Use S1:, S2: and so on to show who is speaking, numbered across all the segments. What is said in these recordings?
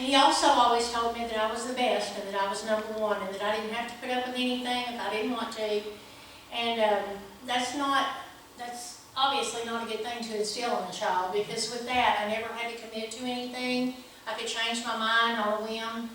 S1: he also always told me that I was the best and that I was number one and that I didn't have to put up with anything if I didn't want to. And that's obviously not a good thing to instill in a child, because with that I never had to commit to anything. I could change my mind on a whim.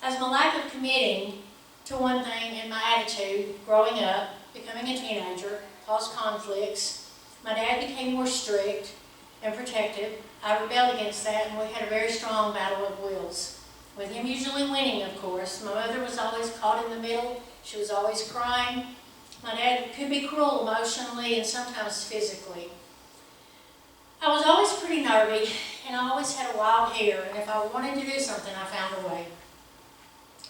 S1: As my lack of committing to one thing and my attitude growing up, becoming a teenager, caused conflicts, my dad became more strict and protective. I rebelled against that, and we had a very strong battle of wills, with him usually winning, of course. My mother was always caught in the middle. She was always crying. My dad could be cruel emotionally and sometimes physically. I was always pretty nervy, and I always had a wild hair, and if I wanted to do something, I found a way.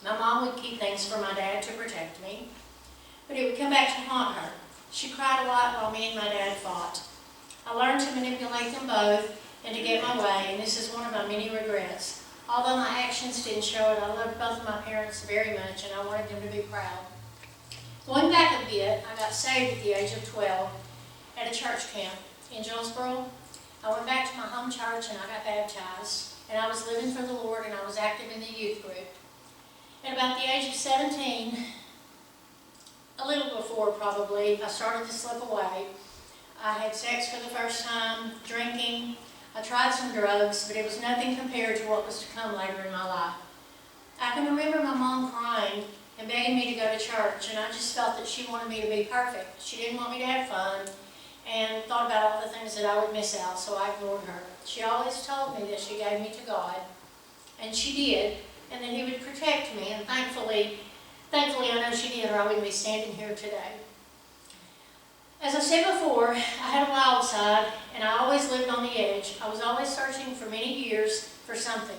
S1: My mom would keep things from my dad to protect me, but it would come back to haunt her. She cried a lot while me and my dad fought. I learned to manipulate them both and to get my way, and this is one of my many regrets. Although my actions didn't show it, I loved both of my parents very much, and I wanted them to be proud. Going back a bit, I got saved at the age of 12 at a church camp in Jonesboro. I went back to my home church and I got baptized, and I was living for the Lord, and I was active in the youth group. At about the age of 17, a little before probably, I started to slip away. I had sex for the first time, drinking. I tried some drugs, but it was nothing compared to what was to come later in my life. I can remember my mom crying and begging me to go to church, and I just felt that she wanted me to be perfect. She didn't want me to have fun, and thought about all the things that I would miss out, so I ignored her. She always told me that she gave me to God, and she did, and that He would protect me, and thankfully I know she did, or I wouldn't be standing here today. As I said before, I had a wild side, and I always lived on the edge. I was always searching for many years for something.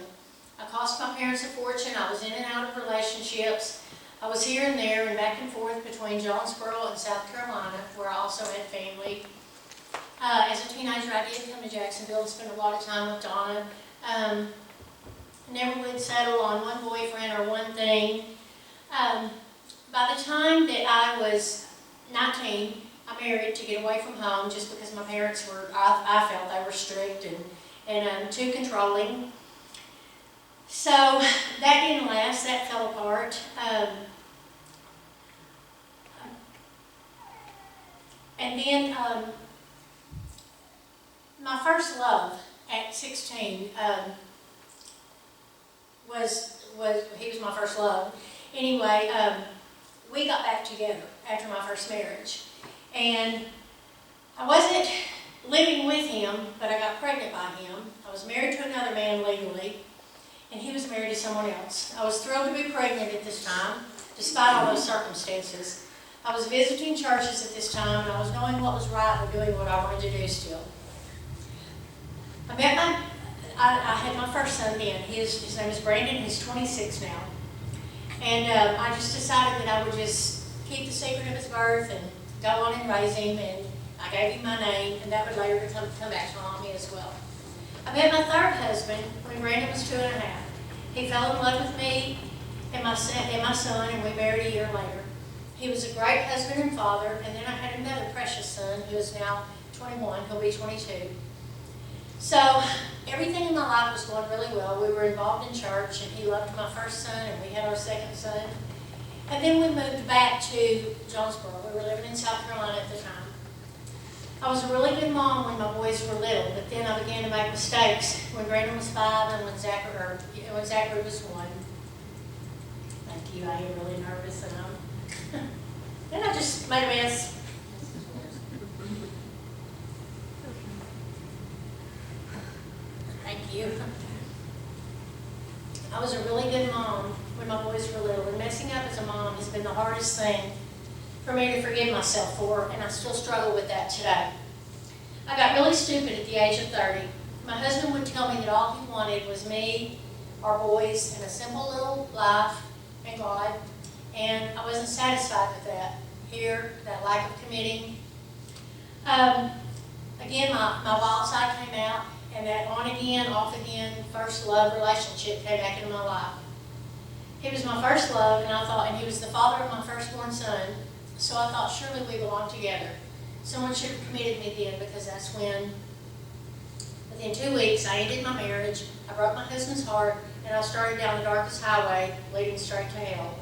S1: I cost my parents a fortune. I was in and out of relationships. I was here and there and back and forth between Jonesboro and South Carolina, where I also had family. As a teenager, I did come to Jacksonville and spend a lot of time with Donna. Never would settle on one boyfriend or one thing. By the time that I was 19, I married to get away from home, just because my parents were, I felt they were strict and too controlling. So that didn't last, that fell apart. And then my first love at 16 he was my first love. Anyway, we got back together after my first marriage. And I wasn't living with him, but I got pregnant by him. I was married to another man legally, and he was married to someone else. I was thrilled to be pregnant at this time, despite all those circumstances. I was visiting churches at this time, and I was knowing what was right and doing what I wanted to do still. I had my first son then. His name is Brandon. He's 26 now. And I just decided that I would just keep the secret of his birth and go on and raise him, and I gave him my name, and that would later come back to haunt me as well. I met my third husband when Brandon was 2 1/2. He fell in love with me and my son, and we married a year later. He was a great husband and father, and then I had another precious son who is now 21, he'll be 22. So everything in my life was going really well. We were involved in church, and he loved my first son, and we had our second son. And then we moved back to Jonesboro. We were living in South Carolina at the time. I was a really good mom when my boys were little, but then I began to make mistakes when Brandon was 5 and when Zachary was 1. Thank you, I am really nervous, and then I just made a mess. Thank you. I was a really good mom when my boys were little, and messing up as a mom has been the hardest thing for me to forgive myself for, and I still struggle with that today. I got really stupid at the age of 30. My husband would tell me that all he wanted was me, our boys, and a simple little life and God, and I wasn't satisfied with that. Here, that lack of committing. Again, my wild side came out, and that on again, off again, first love relationship came back into my life. He was my first love, and he was the father of my firstborn son, so I thought surely we belonged together. Someone should have committed me then, because that's when Within 2 weeks, I ended my marriage, I broke my husband's heart, and I started down the darkest highway leading straight to hell.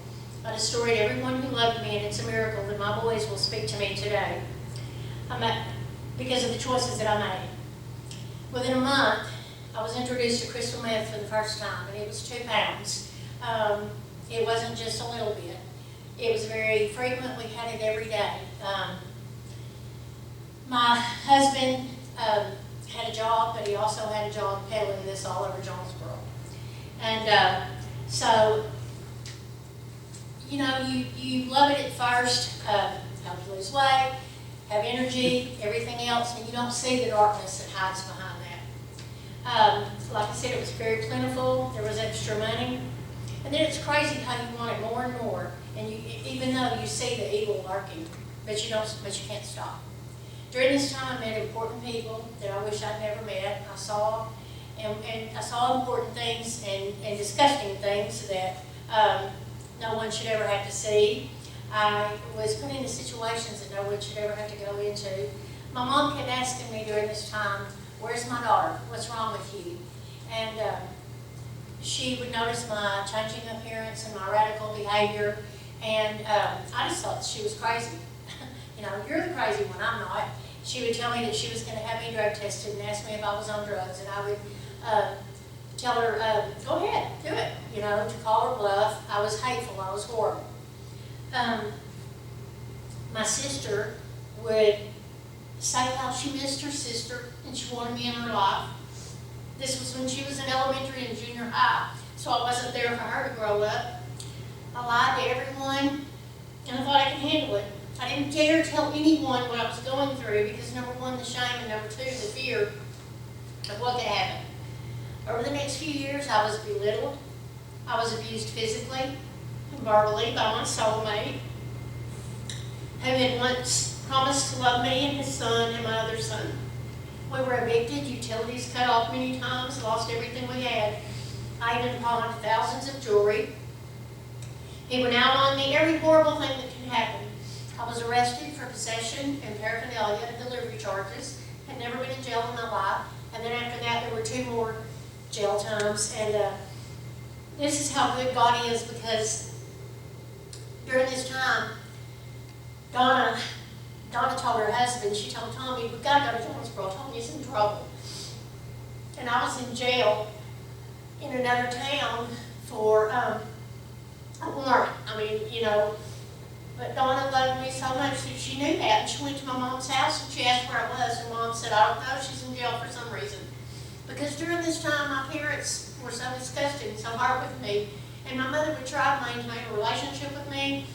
S1: I destroyed everyone who loved me, and it's a miracle that my boys will speak to me today because of the choices that I made. Within a month, I was introduced to crystal meth for the first time, and it was 2 pounds. It wasn't just a little bit. It was very frequent. We had it every day. My husband had a job, but he also had a job peddling this all over Jonesboro. And so, you know, you love it at first, help you lose weight, have energy, everything else, and you don't see the darkness that hides behind that. Like I said, it was very plentiful. There was extra money. And then it's crazy how you want it more and more, and even though you see the evil lurking, but you can't stop. During this time, I met important people that I wish I'd never met. I saw important things and disgusting things that no one should ever have to see. I was put into situations that no one should ever have to go into. My mom kept asking me during this time, "Where's my daughter? What's wrong with you?" And she would notice my changing appearance and my radical behavior, and I just thought she was crazy. You know, you're the crazy one, I'm not. She would tell me that she was going to have me drug tested and ask me if I was on drugs, and I would tell her, go ahead, do it, you know, to call her bluff. I was hateful, I was horrible. My sister would say how she missed her sister and she wanted me in her life. This was when she was in elementary and junior high, so I wasn't there for her to grow up. I lied to everyone, and I thought I could handle it. I didn't dare tell anyone what I was going through because, number one, the shame, and number two, the fear of what could happen. Over the next few years, I was belittled. I was abused physically and verbally by my soulmate, who had once promised to love me and his son and my other son. We were evicted, utilities cut off many times, lost everything we had. I even pawned thousands of jewelry. He went out on me every horrible thing that can happen. I was arrested for possession and paraphernalia and delivery charges. Had never been in jail in my life. And then after that, there were 2 more jail times. And this is how good God is, because during this time, Donna told her husband, she told Tommy, "We've got to go to Jonesboro. Tommy's in trouble." And I was in jail in another town for a warrant. I mean, you know, but Donna loved me so much that she knew that. And she went to my mom's house and she asked where I was. And Mom said, "I don't know, she's in jail for some reason." Because during this time, my parents were so disgusted and so hard with me. And my mother would try to maintain a relationship with me.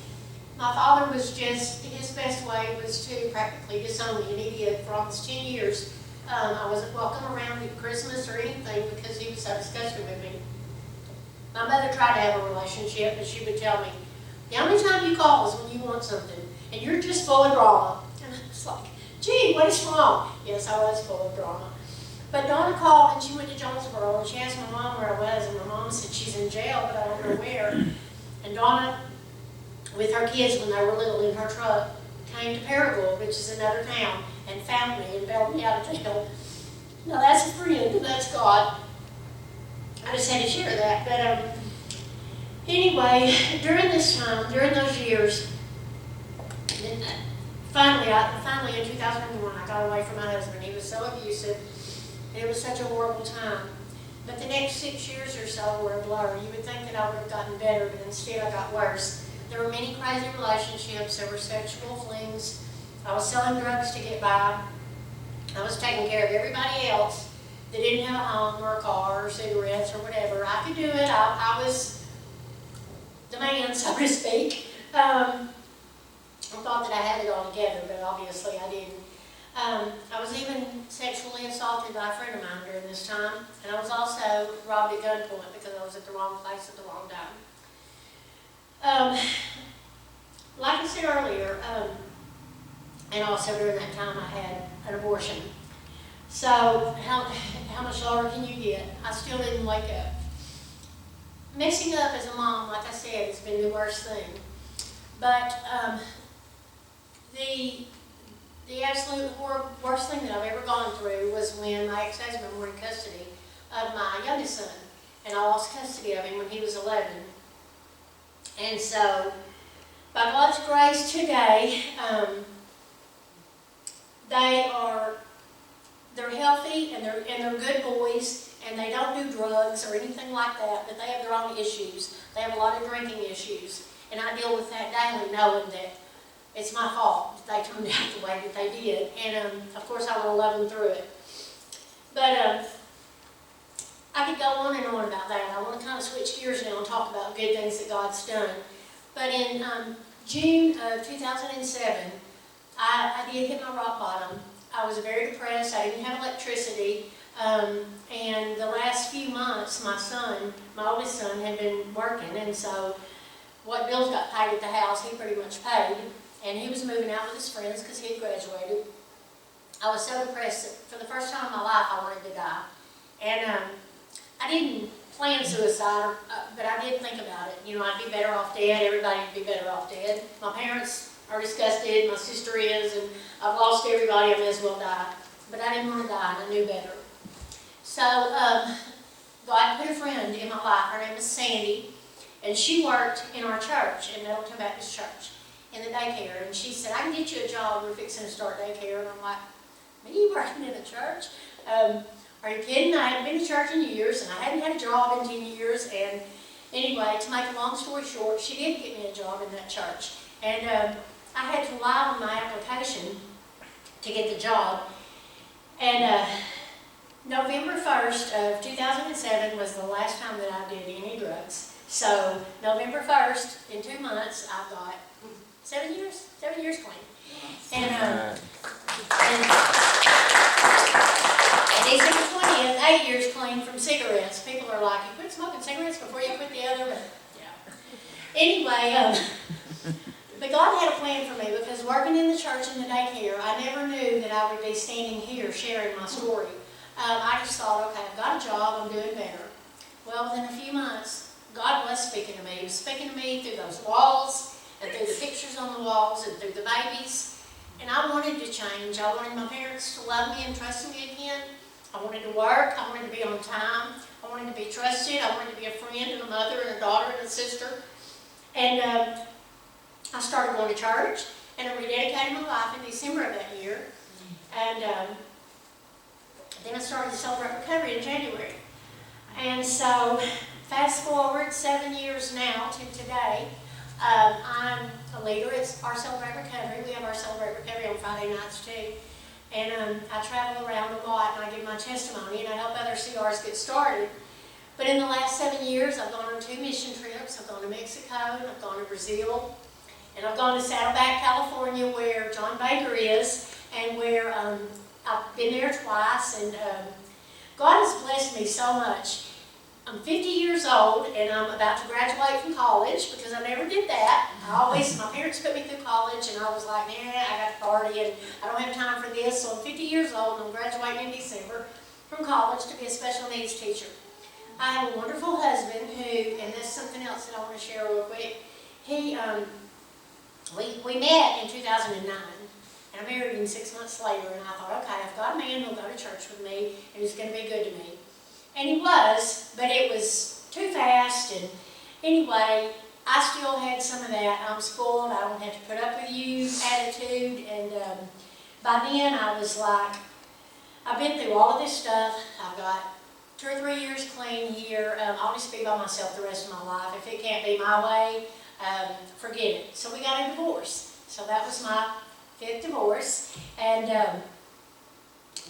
S1: My father was just, his best way was to practically disown me, and he did for almost 10 years. I wasn't welcome around at Christmas or anything because he was so disgusted with me. My mother tried to have a relationship, but she would tell me, "The only time you call is when you want something, and you're just full of drama." And I was like, "Gee, what is wrong?" Yes, I was full of drama. But Donna called, and she went to Jonesboro, and she asked my mom where I was, and my mom said, "She's in jail, but I don't know where." And Donna, with her kids when they were little in her truck, came to Paragould, which is another town, and found me and bailed me out of jail. Now that's a friend, and that's God. I just had to share that. But anyway, during this time, during those years, finally in 2001, I got away from my husband. He was so abusive. It was such a horrible time. But the next 6 years or so were a blur. You would think that I would have gotten better, but instead I got worse. There were many crazy relationships. There were sexual flings. I was selling drugs to get by. I was taking care of everybody else that didn't have a home or a car or cigarettes or whatever. I could do it. I was the man, so to speak. I thought that I had it all together, but obviously I didn't. I was even sexually assaulted by a friend of mine during this time, and I was also robbed at gunpoint because I was at the wrong place at the wrong time. Like I said earlier, and also during that time I had an abortion. So how much lower can you get? I still didn't wake up. Messing up as a mom, like I said, has been the worst thing. But the absolute worst thing that I've ever gone through was when my ex-husband were in custody of my youngest son, and I lost custody of him when he was 11. And so, by God's grace today, they're healthy and they're good boys, and they don't do drugs or anything like that, but they have their own issues. They have a lot of drinking issues, and I deal with that daily, knowing that it's my fault that they turned out the way that they did, and of course I want to love them through it. But I could go on and on about that. I want to kind of switch gears now and talk about good things that God's done. But in June of 2007, I did hit my rock bottom. I was very depressed. I didn't have electricity. And the last few months, my son, my oldest son, had been working. And so what bills got paid at the house, he pretty much paid. And he was moving out with his friends because he had graduated. I was so depressed that for the first time in my life, I wanted to die. And I didn't plan suicide, but I did think about it. You know, I'd be better off dead. Everybody would be better off dead. My parents are disgusted. My sister is, and I've lost everybody. I may as well die. But I didn't want to die, and I knew better. So God put a friend in my life. Her name was Sandy, and she worked in our church, in Middleton Baptist Church, in the daycare. And she said, "I can get you a job. We're fixing to start daycare." And I'm like, "Me working in a church? Are you kidding? I hadn't been to church in years, and I hadn't had a job in 10 years. And anyway, to make a long story short, she did get me a job in that church. And I had to lie on my application to get the job. And November 1st of 2007 was the last time that I did any drugs. So November 1st, in 2 months, I've got 7 years clean. And December 20th, 8 years clean from cigarettes. People are like, "You quit smoking cigarettes before you quit the other?" But yeah. Anyway, but God had a plan for me, because working in the church and the daycare, I never knew that I would be standing here sharing my story. I just thought, okay, I've got a job, I'm doing better. Well, within a few months, God was speaking to me. He was speaking to me through those walls, and through the pictures on the walls, and through the babies. And I wanted to change. I wanted my parents to love me and trust me again. I wanted to work. I wanted to be on time. I wanted to be trusted. I wanted to be a friend and a mother and a daughter and a sister. And I started going to church, and I rededicated my life in December of that year. And then I started to celebrate recovery in January. And so, fast forward 7 years now to today, I'm a leader at our Celebrate Recovery. We have our Celebrate Recovery on Friday nights too. And I travel around a lot, and I give my testimony, and I help other CRs get started. But in the last 7 years, I've gone on 2 mission trips. I've gone to Mexico, and I've gone to Brazil, and I've gone to Saddleback, California, where John Baker is, and where I've been there twice. And God has blessed me so much. I'm 50 years old, and I'm about to graduate from college, because I never did that. My parents put me through college, and I was like, nah, I got to party, and I don't have time for this. So I'm 50 years old, and I'm graduating in December from college to be a special needs teacher. I have a wonderful husband who, and that's something else that I want to share real quick. We met in 2009, and I married him 6 months later, and I thought, okay, I've got a man who'll go to church with me, and he's going to be good to me. And he was, but it was too fast. And anyway, I still had some of that "I'm spoiled, I don't have to put up with you" attitude. And by then I was like, I've been through all of this stuff. I've got 2 or 3 years clean here. I'll just be by myself the rest of my life. If it can't be my way, forget it. So we got a divorce. So that was my 5th divorce. And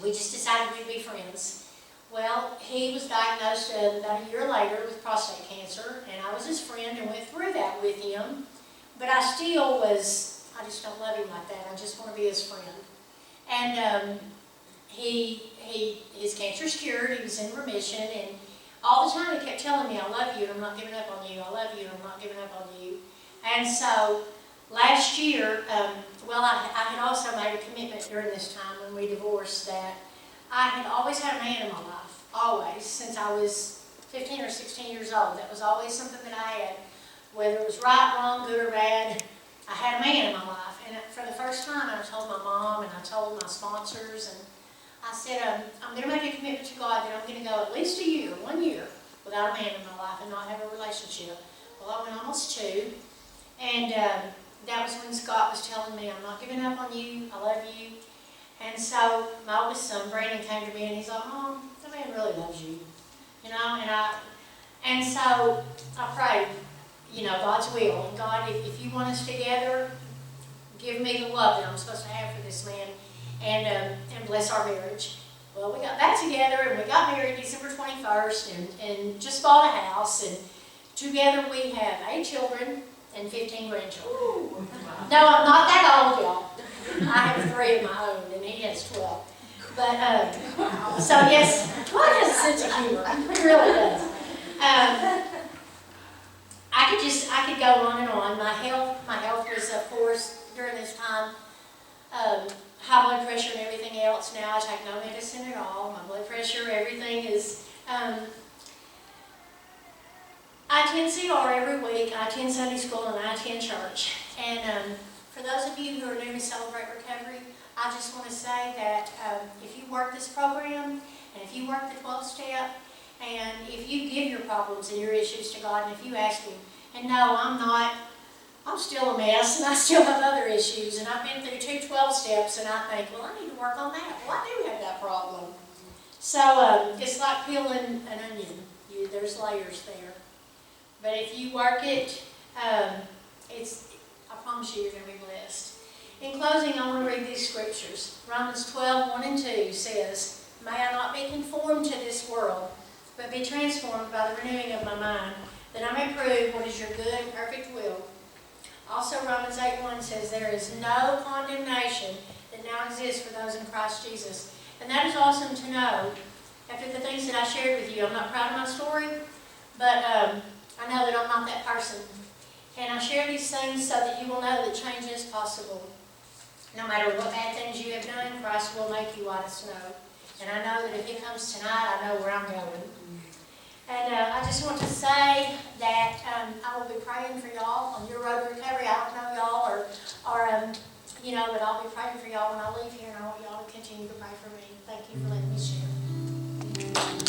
S1: we just decided we'd be friends. Well, he was diagnosed about a year later with prostate cancer, and I was his friend and went through that with him. But I just don't love him like that. I just want to be his friend. And his cancer's cured. He was in remission, and all the time he kept telling me, "I love you, and I'm not giving up on you. I love you, and I'm not giving up on you." And so last year, I had also made a commitment during this time when we divorced that I had always had a man in my life, always, since I was 15 or 16 years old. That was always something that I had, whether it was right, wrong, good or bad. I had a man in my life, and for the first time, I told my mom and I told my sponsors, and I said, I'm going to make a commitment to God that I'm going to go at least a year, 1 year, without a man in my life and not have a relationship. Well, I went almost 2, and that was when Scott was telling me, I'm not giving up on you, I love you. And so my oldest son, Brandon, came to me and he's like, Mom, that man really loves you. You know, and so I prayed, you know, God's will. And God, if you want us together, give me the love that I'm supposed to have for this man, and bless our marriage. Well, we got back together and we got married December 21st and just bought a house, and together we have 8 children and 15 grandchildren. Ooh. No, I'm not that old, y'all. I have 3 of my own and he has 12. But, so yes, God has a sense of humor. He really does. I could go on and on. My health was, of course, during this time, high blood pressure and everything else. Now I take no medicine at all. My blood pressure, everything is, I attend CR every week. I attend Sunday school and I attend church. And for those of you who are new to Celebrate Recovery, I just want to say that if you work this program, and if you work the 12-step, and if you give your problems and your issues to God, and if you ask Him, and no, I'm still a mess, and I still have other issues, and I've been through 2 12-steps, and I think, well, I need to work on that. Well, I do have that problem. So it's like peeling an onion. There's layers there. But if you work it, I promise you, you're going to be blessed. In closing, I want to read these scriptures. Romans 12:1 and 2 says, May I not be conformed to this world, but be transformed by the renewing of my mind, that I may prove what is your good and perfect will. Also, Romans 8:1 says, There is no condemnation that now exists for those in Christ Jesus. And that is awesome to know. After the things that I shared with you, I'm not proud of my story, but I know that I'm not that person. And I share these things so that you will know that change is possible. No matter what bad things you have done, Christ will make you white as snow. And I know that if He comes tonight, I know where I'm going. And I just want to say that I will be praying for y'all on your road to recovery. I don't know y'all, or you know, but I'll be praying for y'all when I leave here, and I want y'all to continue to pray for me. Thank you for letting me share.